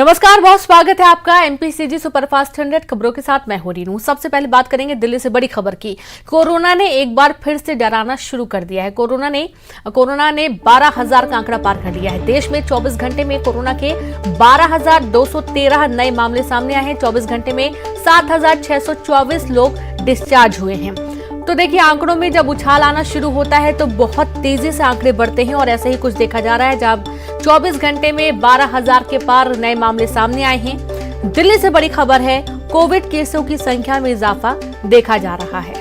नमस्कार, बहुत स्वागत है आपका एमपीसीजी सुपरफास्ट 100 खबरों के साथ। मैं हो रही हूं। सबसे पहले बात करेंगे दिल्ली से बड़ी खबर की। कोरोना ने एक बार फिर से डराना शुरू कर दिया है। कोरोना ने 12,000 का आंकड़ा पार कर लिया है। देश में 24 घंटे में कोरोना के 12,213 नए मामले सामने आए हैं। 24 घंटे में 7,624 लोग डिस्चार्ज हुए हैं। तो देखिए, आंकड़ों में जब उछाल आना शुरू होता है तो बहुत तेजी से आंकड़े बढ़ते हैं और ऐसा ही कुछ देखा जा रहा है। जब 24 घंटे में 12,000 के पार नए मामले सामने आए हैं। दिल्ली से बड़ी खबर है, कोविड केसों की संख्या में इजाफा देखा जा रहा है।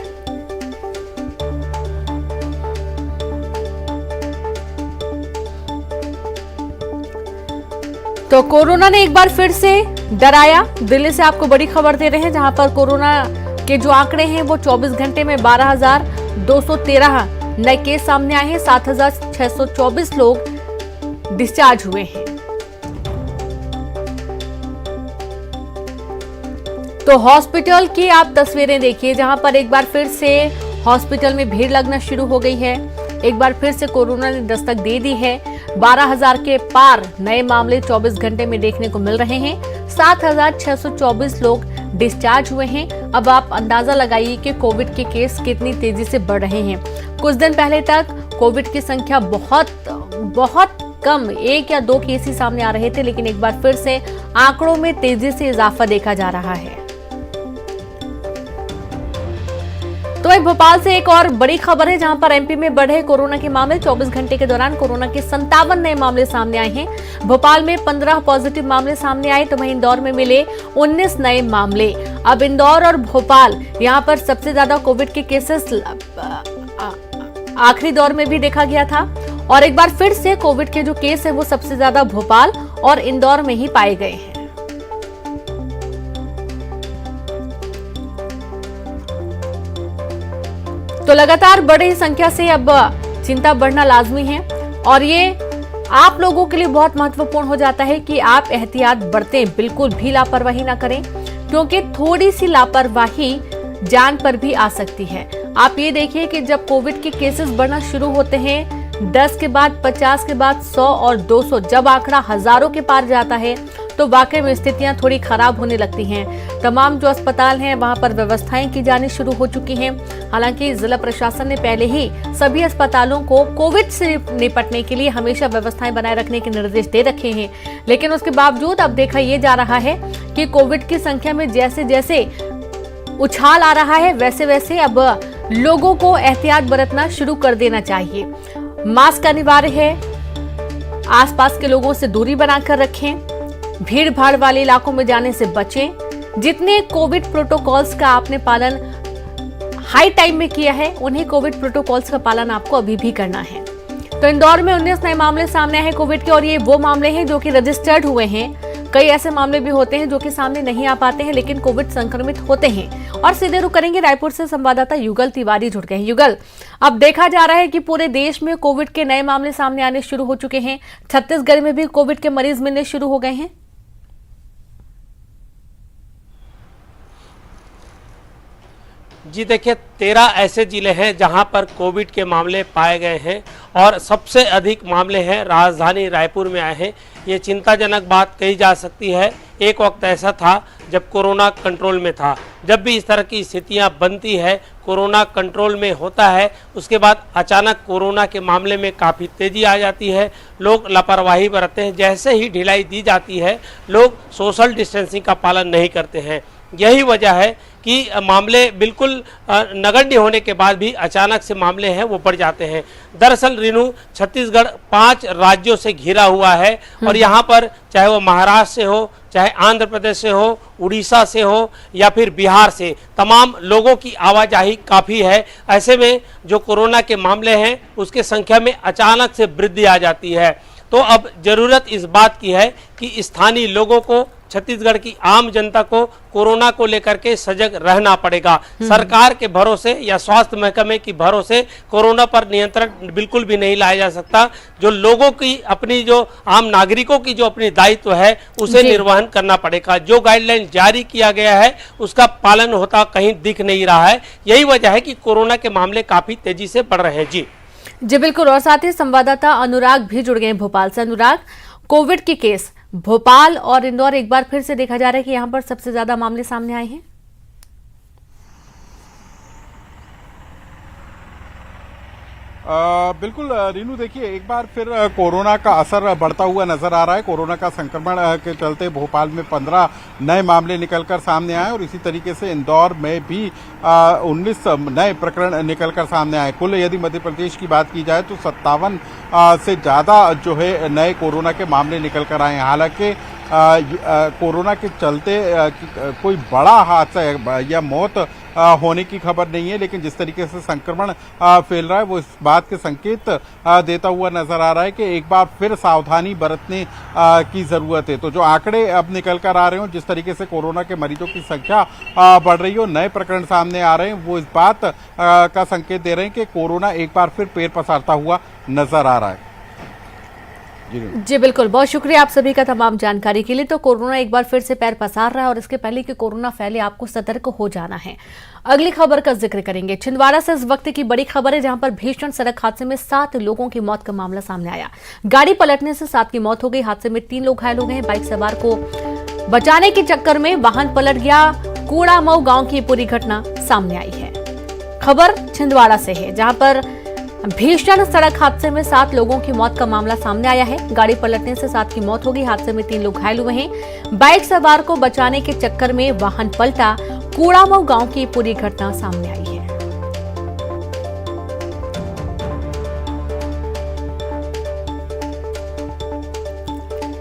तो कोरोना ने एक बार फिर से डराया। दिल्ली से आपको बड़ी खबर दे रहे हैं, जहां पर कोरोना के जो आंकड़े हैं वो 24 घंटे में 12,213 नए केस सामने आए हैं। 7,624 लोग डिस्चार्ज हुए हैं। तो हॉस्पिटल की आप तस्वीरें देखिए, जहां पर एक बार फिर से हॉस्पिटल में भीड़ लगना शुरू हो गई है। एक बार फिर से कोरोना ने दस्तक दे दी है। 12,000 के पार नए मामले 24 घंटे में देखने को मिल रहे हैं। 7,624 लोग डिस्चार्ज हुए हैं। अब आप अंदाजा लगाइए कि कोविड के केस कितनी तेजी से बढ़ रहे हैं। कुछ दिन पहले तक कोविड की संख्या बहुत कम 1 या 2 केस ही सामने आ रहे थे, लेकिन एक बार फिर से आंकड़ों में तेजी से इजाफा देखा जा रहा है। तो वहीं भोपाल से एक और बड़ी खबर है, जहां पर एमपी में बढ़े कोरोना के मामले। 24 घंटे के दौरान कोरोना के 57 नए मामले सामने आए हैं। भोपाल में 15 पॉजिटिव मामले सामने आए, तो वहीं इंदौर में मिले 19 नए मामले। अब इंदौर और भोपाल, यहां पर सबसे ज्यादा कोविड के केसेस आखिरी दौर में भी देखा गया था और एक बार फिर से कोविड के जो केस है वो सबसे ज्यादा भोपाल और इंदौर में ही पाए गए हैं। तो लगातार बढ़ी संख्या से अब चिंता बढ़ना लाजमी है और ये आप लोगों के लिए बहुत महत्वपूर्ण हो जाता है कि आप एहतियात बरतें, बिल्कुल भी लापरवाही ना करें, क्योंकि थोड़ी सी लापरवाही जान पर भी आ सकती है। आप ये देखिए कि जब कोविड के केसेस बढ़ना शुरू होते हैं, 10 के बाद 50 के बाद 100 और 200, जब आंकड़ा हजारों के पार जाता है तो वाकई में स्थितियां थोड़ी खराब होने लगती हैं। तमाम जो अस्पताल हैं वहां पर व्यवस्थाएं की जानी शुरू हो चुकी हैं। हालांकि जिला प्रशासन ने पहले ही सभी अस्पतालों को कोविड से निपटने के लिए हमेशा व्यवस्थाएं बनाए रखने के निर्देश दे रखे हैं, लेकिन उसके बावजूद अब देखा यह जा रहा है कि कोविड की संख्या में जैसे जैसे उछाल आ रहा है वैसे वैसे अब लोगों को एहतियात बरतना शुरू कर देना चाहिए। मास्क अनिवार्य है, आसपास के लोगों से दूरी बनाकर रखें, भीड़ भाड़ वाले इलाकों में जाने से बचें। जितने कोविड प्रोटोकॉल्स का आपने पालन हाई टाइम में किया है, उन्हीं कोविड प्रोटोकॉल्स का पालन आपको अभी भी करना है। तो इंदौर में 19 नए मामले सामने आए हैं कोविड के और ये वो मामले हैं जो कि रजिस्टर्ड हुए हैं। कई ऐसे मामले भी होते हैं जो कि सामने नहीं आ पाते हैं लेकिन कोविड संक्रमित होते हैं। और सीधे रुक करेंगे, रायपुर से संवाददाता युगल तिवारी जुड़ गए हैं। युगल, अब देखा जा रहा है कि पूरे देश में कोविड के नए मामले सामने आने शुरू हो चुके हैं। छत्तीसगढ़ में भी कोविड के मरीज मिलने शुरू हो गए हैं। जी देखिए, 13 ऐसे जिले हैं जहां पर कोविड के मामले पाए गए हैं और सबसे अधिक मामले हैं राजधानी रायपुर में आए हैं। ये चिंताजनक बात कही जा सकती है। एक वक्त ऐसा था जब कोरोना कंट्रोल में था। जब भी इस तरह की स्थितियां बनती है, कोरोना कंट्रोल में होता है, उसके बाद अचानक कोरोना के मामले में काफ़ी तेज़ी आ जाती है। लोग लापरवाही बरतते हैं। जैसे ही ढिलाई दी जाती है, लोग सोशल डिस्टेंसिंग का पालन नहीं करते हैं। यही वजह है कि मामले बिल्कुल नगण्य होने के बाद भी अचानक से मामले हैं वो बढ़ जाते हैं। दरअसल रीनू, छत्तीसगढ़ 5 राज्यों से घिरा हुआ है और यहाँ पर चाहे वो महाराष्ट्र से हो, चाहे आंध्र प्रदेश से हो, उड़ीसा से हो या फिर बिहार से, तमाम लोगों की आवाजाही काफ़ी है। ऐसे में जो कोरोना के मामले हैं उसके संख्या में अचानक से वृद्धि आ जाती है। तो अब ज़रूरत इस बात की है कि स्थानीय लोगों को, छत्तीसगढ़ की आम जनता को कोरोना को लेकर के सजग रहना पड़ेगा। सरकार के भरोसे या स्वास्थ्य महकमे की भरोसे कोरोना पर नियंत्रण बिल्कुल भी नहीं लाया जा सकता। जो लोगों की अपनी, जो आम नागरिकों की जो अपनी दायित्व है उसे निर्वहन करना पड़ेगा। जो गाइडलाइन जारी किया गया है उसका पालन होता कहीं दिख नहीं रहा है। यही वजह है कि कोरोना के मामले काफी तेजी से बढ़ रहे हैं। जी बिल्कुल। और साथ ही संवाददाता अनुराग भी जुड़ गए हैं भोपाल से। अनुराग, कोविड के केस भोपाल और इंदौर एक बार फिर से देखा जा रहा है कि यहां पर सबसे ज्यादा मामले सामने आए हैं। बिल्कुल रीनू, देखिए एक बार फिर कोरोना का असर बढ़ता हुआ नजर आ रहा है। कोरोना का संक्रमण के चलते भोपाल में 15 नए मामले निकलकर सामने आए और इसी तरीके से इंदौर में भी 19 नए प्रकरण निकलकर सामने आए। कुल यदि मध्य प्रदेश की बात की जाए तो 57 से ज़्यादा जो है नए कोरोना के मामले निकल कर आए हैं। हालांकि कोरोना के चलते कोई बड़ा हादसा या मौत होने की खबर नहीं है, लेकिन जिस तरीके से संक्रमण फैल रहा है वो इस बात के संकेत देता हुआ नजर आ रहा है कि एक बार फिर सावधानी बरतने की जरूरत है। तो जो आंकड़े अब निकल कर आ रहे हो, जिस तरीके से कोरोना के मरीजों की संख्या बढ़ रही हो, नए प्रकरण सामने आ रहे हैं, वो इस बात का संकेत दे रहे हैं कि कोरोना एक बार फिर पैर पसारता हुआ नजर आ रहा है। जी बिल्कुल, बहुत शुक्रिया आप सभी का तमाम जानकारी के लिए। तो कोरोना एक बार फिर से पैर पसार रहा है और इसके पहले कि कोरोना फैले आपको सतर्क हो जाना है। अगली खबर का जिक्र करेंगे। छिंदवाड़ा से इस वक्त की बड़ी खबर है, जहां पर भीषण सड़क हादसे में 7 लोगों की मौत का मामला सामने आया। गाड़ी पलटने से 7 की मौत हो गई। हादसे में 3 लोग घायल हो गए हैं। बाइक सवार को बचाने के चक्कर में वाहन पलट गया। कूड़ामऊ गांव की पूरी घटना सामने आई है। खबर छिंदवाड़ा से है, जहां पर भीषण सड़क हादसे में 7 लोगों की मौत का मामला सामने आया है। गाड़ी पलटने से 7 की मौत हो गई। हादसे में 3 लोग घायल हुए हैं। बाइक सवार को बचाने के चक्कर में वाहन पलटा। कूड़ामऊ गांव की पूरी घटना सामने आई है।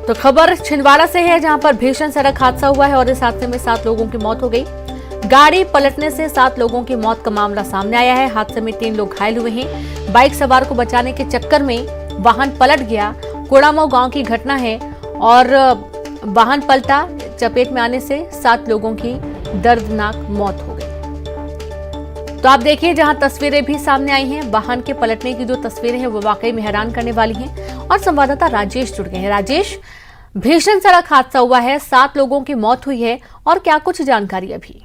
तो खबर छिंदवाड़ा से है, जहां पर भीषण सड़क हादसा हुआ है और इस हादसे में 7 लोगों की मौत हो गई। गाड़ी पलटने से 7 लोगों की मौत का मामला सामने आया है। हादसे में 3 लोग घायल हुए हैं। बाइक सवार को बचाने के चक्कर में वाहन पलट गया। कूड़ामऊ गांव की घटना है और वाहन पलटा। चपेट में आने से 7 लोगों की दर्दनाक मौत हो गई। तो आप देखिए, जहां तस्वीरें भी सामने आई हैं, वाहन के पलटने की जो तस्वीरें हैं वो वाकई में हैरान करने वाली हैं। और संवाददाता राजेश जुड़ गए हैं। राजेश, भीषण सड़क हादसा हुआ है, 7 लोगों की मौत हुई है और क्या कुछ जानकारी अभी?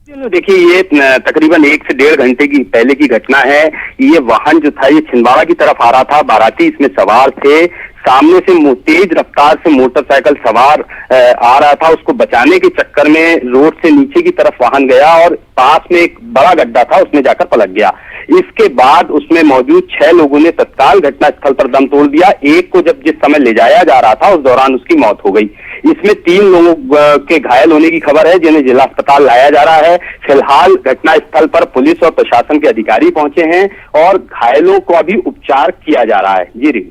देखिए, ये तकरीबन 1 से 1.5 घंटे की पहले की घटना है। ये वाहन जो था ये छिंदवाड़ा की तरफ आ रहा था। बाराती इसमें सवार थे। सामने से तेज रफ्तार से मोटरसाइकिल सवार आ रहा था। उसको बचाने के चक्कर में रोड से नीचे की तरफ वाहन गया और पास में एक बड़ा गड्ढा था, उसमें जाकर पलट गया। इसके बाद उसमें मौजूद 6 लोगों ने तत्काल घटनास्थल पर दम तोड़ दिया। एक को जब जिस समय ले जाया जा रहा था उस दौरान उसकी मौत हो गई। इसमें 3 लोगों के घायल होने की खबर है, जिन्हें जिला अस्पताल लाया जा रहा है। फिलहाल घटनास्थल पर पुलिस और प्रशासन के अधिकारी पहुंचे हैं और घायलों को अभी उपचार किया जा रहा है।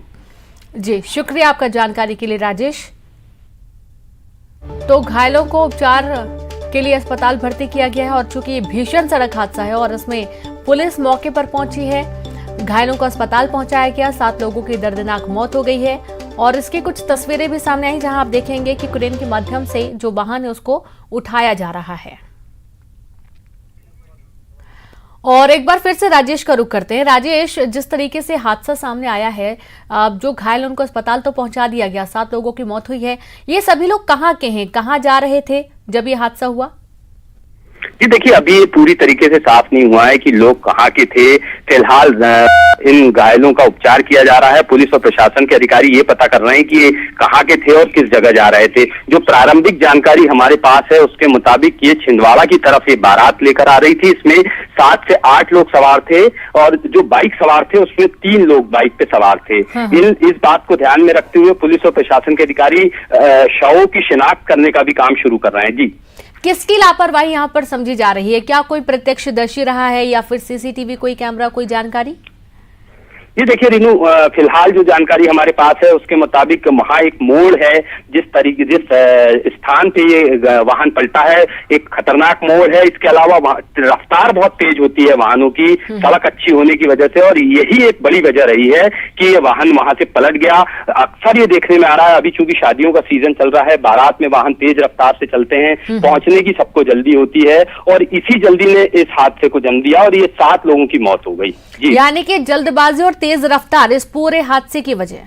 जी शुक्रिया आपका जानकारी के लिए राजेश। तो घायलों को उपचार के लिए अस्पताल भर्ती किया गया है और चूंकि भीषण सड़क हादसा है और इसमें पुलिस मौके पर पहुंची है, घायलों को अस्पताल पहुंचाया गया। 7 लोगों की दर्दनाक मौत हो गई है और इसकी कुछ तस्वीरें भी सामने आई, जहां आप देखेंगे कि क्रेन के माध्यम से जो वाहन है उसको उठाया जा रहा है। और एक बार फिर से राजेश का रुख करते हैं। राजेश, जिस तरीके से हादसा सामने आया है, जो घायल उनको अस्पताल तो पहुंचा दिया गया, 7 लोगों की मौत हुई है, ये सभी लोग कहाँ के हैं, कहाँ जा रहे थे जब ये हादसा हुआ? जी देखिए, अभी पूरी तरीके से साफ नहीं हुआ है कि लोग कहाँ के थे। फिलहाल इन घायलों का उपचार किया जा रहा है। पुलिस और प्रशासन के अधिकारी ये पता कर रहे हैं कि ये कहाँ के थे और किस जगह जा रहे थे। जो प्रारंभिक जानकारी हमारे पास है उसके मुताबिक ये छिंदवाड़ा की तरफ ये बारात लेकर आ रही थी। इसमें 7 से 8 लोग सवार थे और जो बाइक सवार थे उसमें 3 लोग बाइक पे सवार थे। इस बात को ध्यान में रखते हुए पुलिस और प्रशासन के अधिकारी शवों की शिनाख्त करने का भी काम शुरू कर रहे हैं। जी, किसकी लापरवाही यहाँ पर समझी जा रही है? क्या कोई प्रत्यक्षदर्शी रहा है या फिर सीसीटीवी, कोई कैमरा, कोई जानकारी? ये देखिए रीनू, फिलहाल जो जानकारी हमारे पास है उसके मुताबिक वहाँ एक मोड़ है, जिस स्थान पे ये वाहन पलटा है एक खतरनाक मोड़ है। इसके अलावा रफ्तार बहुत तेज होती है वाहनों की, सड़क अच्छी होने की वजह से, और यही एक बड़ी वजह रही है कि ये वाहन वहां से पलट गया। अक्सर ये देखने में आ रहा है, अभी चूंकि शादियों का सीजन चल रहा है, बारात में वाहन तेज रफ्तार से चलते हैं, पहुंचने की सबको जल्दी होती है और इसी जल्दी ने इस हादसे को जन्म दिया और ये 7 लोगों की मौत हो गई। यानी कि जल्दबाजी और तेज रफ्तार इस पूरे हादसे की वजह?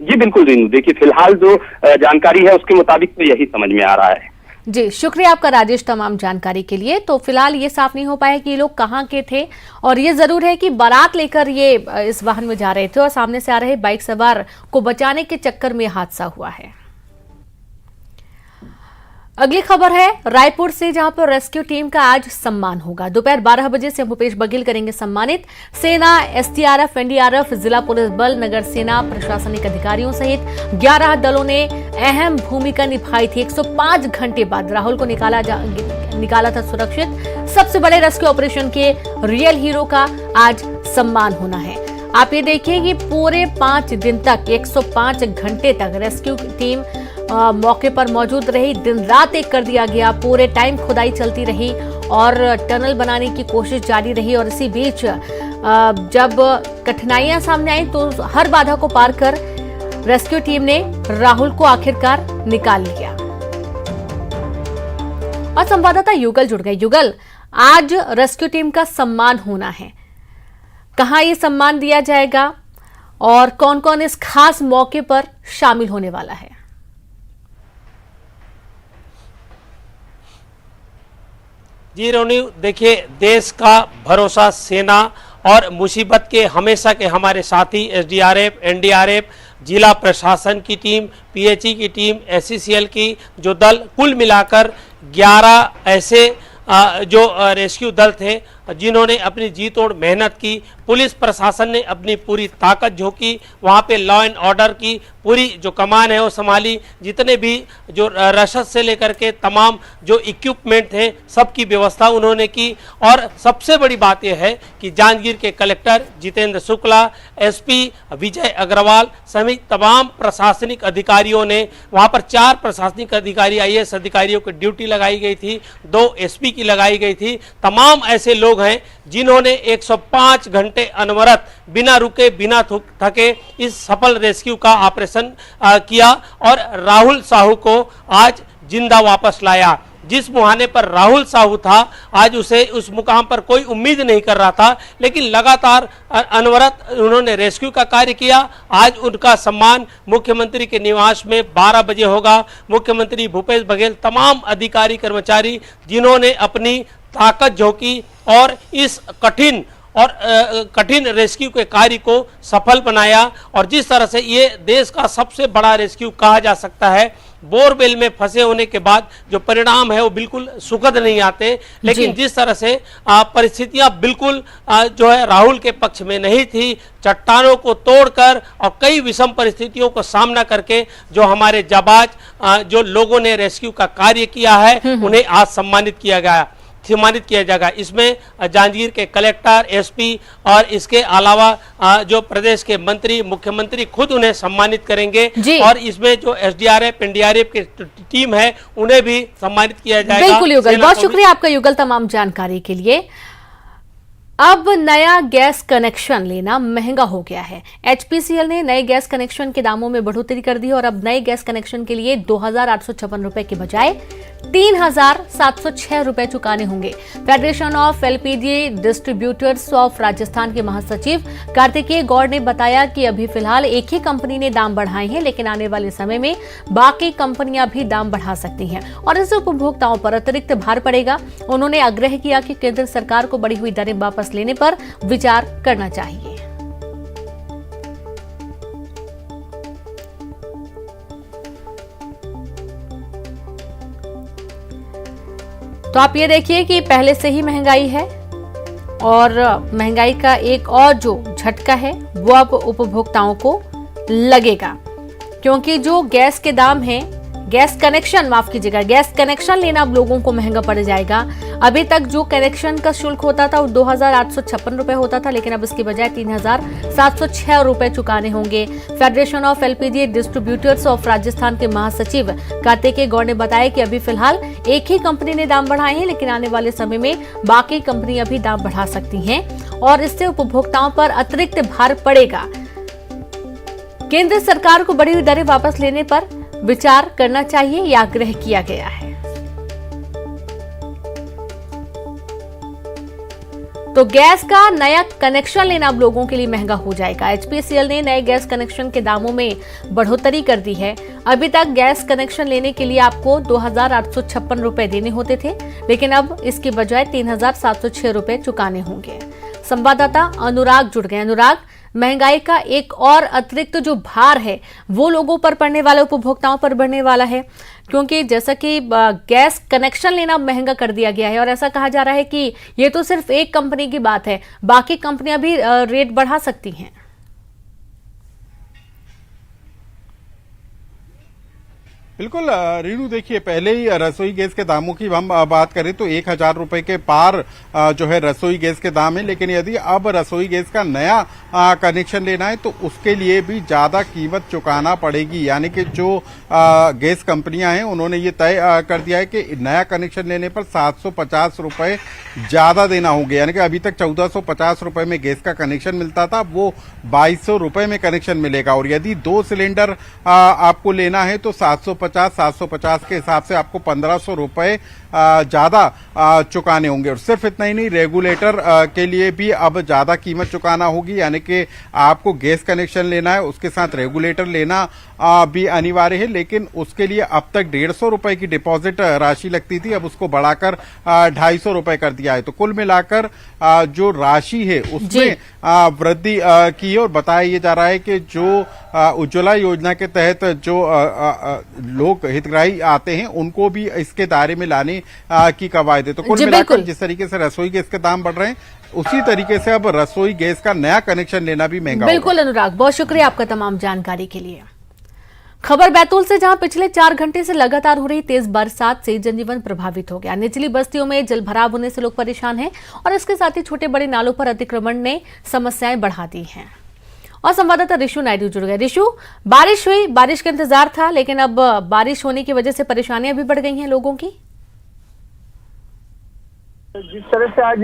जी बिल्कुल रीनू, देखिए फिलहाल जो जानकारी है उसके मुताबिक तो यही समझ में आ रहा है। जी, शुक्रिया आपका राजेश तमाम जानकारी के लिए। तो फिलहाल ये साफ नहीं हो पाया कि ये लोग कहाँ के थे, और ये जरूर है कि बारात लेकर ये इस वाहन में जा रहे थे और सामने से आ रहे बाइक सवार को बचाने के चक्कर में हादसा हुआ है। अगली खबर है रायपुर से, जहां पर रेस्क्यू टीम का आज सम्मान होगा। दोपहर 12 बजे से भूपेश बघेल करेंगे सम्मानित। सेना, एसडीआरएफ, एनडीआरएफ, जिला पुलिस बल, नगर सेना, प्रशासनिक अधिकारियों सहित 11 दलों ने अहम भूमिका निभाई थी। 105 घंटे बाद राहुल को निकाला था सुरक्षित। सबसे बड़े रेस्क्यू ऑपरेशन के रियल हीरो का आज सम्मान होना है। आप ये देखिए कि पूरे 5 दिन तक 105 घंटे तक रेस्क्यू टीम मौके पर मौजूद रही। दिन रात एक कर दिया गया, पूरे टाइम खुदाई चलती रही और टनल बनाने की कोशिश जारी रही। और इसी बीच जब कठिनाइयां सामने आई तो हर बाधा को पार कर रेस्क्यू टीम ने राहुल को आखिरकार निकाल लिया। और संवाददाता युगल जुड़ गए। युगल, आज रेस्क्यू टीम का सम्मान होना है, कहां ये सम्मान दिया जाएगा और कौन कौन इस खास मौके पर शामिल होने वाला है? जी रोनी, देखिए, देश का भरोसा सेना और मुसीबत के हमेशा के हमारे साथी एसडीआरएफ, एनडीआरएफ, जिला प्रशासन की टीम, पीएचई की टीम, एससीसीएल की जो दल, कुल मिलाकर 11 ऐसे जो रेस्क्यू दल थे जिन्होंने अपनी जी तोड़ मेहनत की। पुलिस प्रशासन ने अपनी पूरी ताकत झोंकी, वहाँ पे लॉ एंड ऑर्डर की पूरी जो कमान है वो संभाली। जितने भी जो रसद से लेकर के तमाम जो इक्विपमेंट थे सबकी व्यवस्था उन्होंने की। और सबसे बड़ी बात यह है कि जांजगीर के कलेक्टर जितेंद्र शुक्ला, एसपी विजय अग्रवाल समेत तमाम प्रशासनिक अधिकारियों ने, वहाँ पर 4 प्रशासनिक अधिकारी IAS अधिकारियों की ड्यूटी लगाई गई थी, 2 SP की लगाई गई थी। तमाम ऐसे लोग हैं जिन्होंने 105 घंटे अनवरत बिना रुके बिना थके इस सफल रेस्क्यू का ऑपरेशन किया और राहुल साहू को आज जिंदा वापस लाया। जिस मुहाने पर राहुल साहू था, आज उसे उस मुकाम पर कोई उम्मीद नहीं कर रहा था, लेकिन लगातार अनवरत उन्होंने रेस्क्यू का कार्य किया। आज उनका सम्मान मुख्यमंत्री के निवास में 12 बजे होगा। मुख्यमंत्री भूपेश बघेल, तमाम अधिकारी कर्मचारी जिन्होंने अपनी ताकत झोंकी और इस कठिन रेस्क्यू के कार्य को सफल बनाया। और जिस तरह से ये देश का सबसे बड़ा रेस्क्यू कहा जा सकता है, बोरवेल में फंसे होने के बाद जो परिणाम है वो बिल्कुल सुखद नहीं आते, लेकिन जिस तरह से परिस्थितियां बिल्कुल जो है राहुल के पक्ष में नहीं थी, चट्टानों को तोड़कर और कई विषम परिस्थितियों को सामना करके जो हमारे जाबाज जो लोगों ने रेस्क्यू का कार्य किया है उन्हें आज सम्मानित किया जाएगा। इसमें जांजगीर के कलेक्टर, एसपी और इसके अलावा जो प्रदेश के मंत्री, मुख्यमंत्री खुद उन्हें सम्मानित करेंगे। और इसमें जो एसडीआरएफ, एनडीआरएफ की टीम है उन्हें भी सम्मानित किया जाएगा। बिल्कुल युगल, बहुत शुक्रिया आपका युगल तमाम जानकारी के लिए। अब नया गैस कनेक्शन लेना महंगा हो गया है। HPCL ने नए गैस कनेक्शन के दामों में बढ़ोतरी कर दी और अब नए गैस कनेक्शन के लिए 2,856 रुपए के बजाय 3,706 रुपए चुकाने होंगे। Federation of LPG distributors of Rajasthan के महासचिव कार्तिकेय गौड़ ने बताया कि अभी फिलहाल एक ही कंपनी ने दाम बढ़ाए हैं, लेकिन आने वाले समय में बाकी कंपनियां भी दाम बढ़ा सकती हैं और इससे उपभोक्ताओं पर अतिरिक्त भार पड़ेगा। उन्होंने आग्रह किया कि केंद्र सरकार को बढ़ी हुई दरें वापस लेने पर विचार करना चाहिए। तो आप ये देखिए कि पहले से ही महंगाई है और महंगाई का एक और जो झटका है वो अब उपभोक्ताओं को लगेगा, क्योंकि जो गैस के दाम हैं, गैस कनेक्शन लेना अब लोगों को महंगा पड़ जाएगा। अभी तक जो कनेक्शन का शुल्क होता था वो 2,856 रुपए होता था, लेकिन अब इसके बजाय 3,706 रुपए चुकाने होंगे। Federation of LPG distributors of Rajasthan के महासचिव कार्तिकेय गौड़ ने बताया कि अभी फिलहाल एक ही कंपनी ने दाम बढ़ाए हैं, लेकिन आने वाले समय में बाकी कंपनियां भी दाम बढ़ा सकती हैं और इससे उपभोक्ताओं पर अतिरिक्त भार पड़ेगा। केंद्र सरकार को बढ़ी हुई दरें वापस लेने पर विचार करना चाहिए, यह आग्रह किया गया है। तो गैस का नया कनेक्शन लेना अब लोगों के लिए महंगा हो जाएगा। एचपीसीएल ने नए गैस कनेक्शन के दामों में बढ़ोतरी कर दी है। अभी तक गैस कनेक्शन लेने के लिए आपको 2,856 रुपए देने होते थे, लेकिन अब इसकी बजाय 3,706 रुपए चुकाने होंगे। संवाददाता अनुराग जुड़ गए। अनुराग, महंगाई का एक और अतिरिक्त जो भार है वो लोगों पर पड़ने वाला, उपभोक्ताओं पर बढ़ने वाला है, क्योंकि जैसा कि गैस कनेक्शन लेना महंगा कर दिया गया है और ऐसा कहा जा रहा है कि ये तो सिर्फ एक कंपनी की बात है, बाकी कंपनियां भी रेट बढ़ा सकती हैं। बिल्कुल रीनू, देखिए पहले ही रसोई गैस के दामों की हम बात करें तो 1,000 रुपए के पार जो है रसोई गैस के दाम है, लेकिन यदि अब रसोई गैस का नया कनेक्शन लेना है तो उसके लिए भी ज्यादा कीमत चुकाना पड़ेगी। यानी कि जो गैस कंपनियां हैं उन्होंने ये तय कर दिया है कि नया कनेक्शन लेने पर 750 रुपए ज्यादा देना होंगे। यानी कि अभी तक 1,450 रुपए में गैस का कनेक्शन मिलता था, वो 2,200 रुपए में कनेक्शन मिलेगा। और यदि 2 सिलेंडर आपको लेना है तो 750 के हिसाब से आपको 1,500 रुपए ज्यादा चुकाने होंगे। और सिर्फ इतना ही नहीं, रेगुलेटर के लिए भी अब ज्यादा कीमत चुकाना होगी। यानी कि आपको गैस कनेक्शन लेना है, उसके साथ रेगुलेटर लेना भी अनिवार्य है, लेकिन उसके लिए अब तक 150 रुपए की डिपॉजिट राशि लगती थी, अब उसको बढ़ाकर 250 रुपए कर दिया है। तो कुल मिलाकर जो राशि है उसमें वृद्धि की है। और बताया ये जा रहा है कि जो उज्ज्वला योजना के तहत जो लोग हितग्राही आते हैं उनको भी इसके दायरे में लाने की कवायद है। तो कुल मिलाकर जिस तरीके से रसोई गैस के दाम बढ़ रहे हैं उसी तरीके से अब रसोई गैस का नया कनेक्शन लेना भी महंगा होगा। बिल्कुल अनुराग, बहुत शुक्रिया आपका तमाम जानकारी के लिए। खबर बैतूल से, जहां पिछले 4 घंटे से लगातार हो रही तेज बरसात से जनजीवन प्रभावित हो गया। निचली बस्तियों में जलभराव होने से लोग परेशान हैं और इसके साथ ही छोटे बड़े नालों पर अतिक्रमण ने समस्याएं बढ़ा दी हैं। और संवाददाता ऋषु नायडू जुड़ गए। ऋषु, बारिश हुई, बारिश का इंतजार था, लेकिन अब बारिश होने की वजह से परेशानियां भी बढ़ गई हैं लोगों की। जिस तरह से आज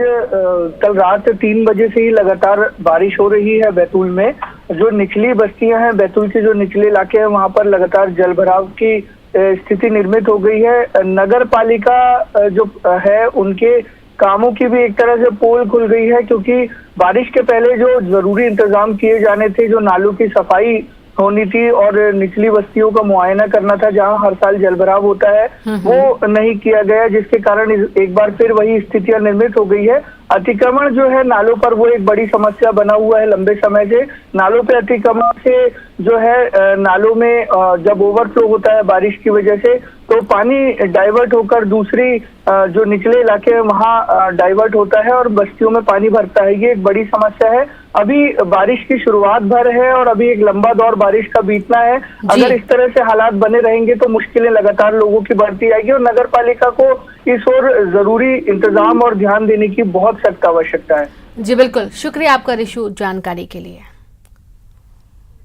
कल रात 3 बजे से ही लगातार बारिश हो रही है बैतूल में, जो निचली बस्तियां हैं, बैतूल के जो निचले इलाके हैं, वहां पर लगातार जलभराव की स्थिति निर्मित हो गई है। नगर पालिका जो है उनके कामों की भी एक तरह से पोल खुल गई है, क्योंकि बारिश के पहले जो जरूरी इंतजाम किए जाने थे, जो नालों की सफाई होनी थी और निचली बस्तियों का मुआयना करना था जहां हर साल जलभराव होता है, वो नहीं किया गया, जिसके कारण एक बार फिर वही स्थितियां निर्मित हो गई है। अतिक्रमण जो है नालों पर वो एक बड़ी समस्या बना हुआ है लंबे समय से। नालों पे अतिक्रमण से जो है नालों में जब ओवरफ्लो होता है बारिश की वजह से, तो पानी डाइवर्ट होकर दूसरी जो निचले इलाके हैं वहां डाइवर्ट होता है और बस्तियों में पानी भरता है। ये एक बड़ी समस्या है। अभी बारिश की शुरुआत भर है और अभी एक लंबा दौर बारिश का बीतना है। अगर इस तरह से हालात बने रहेंगे तो मुश्किलें लगातार लोगों की बढ़ती आएगी और नगर पालिका को इस ओर जरूरी इंतजाम और ध्यान देने की बहुत सख्त आवश्यकता है। जी बिल्कुल, शुक्रिया आपका ऋषु जानकारी के लिए।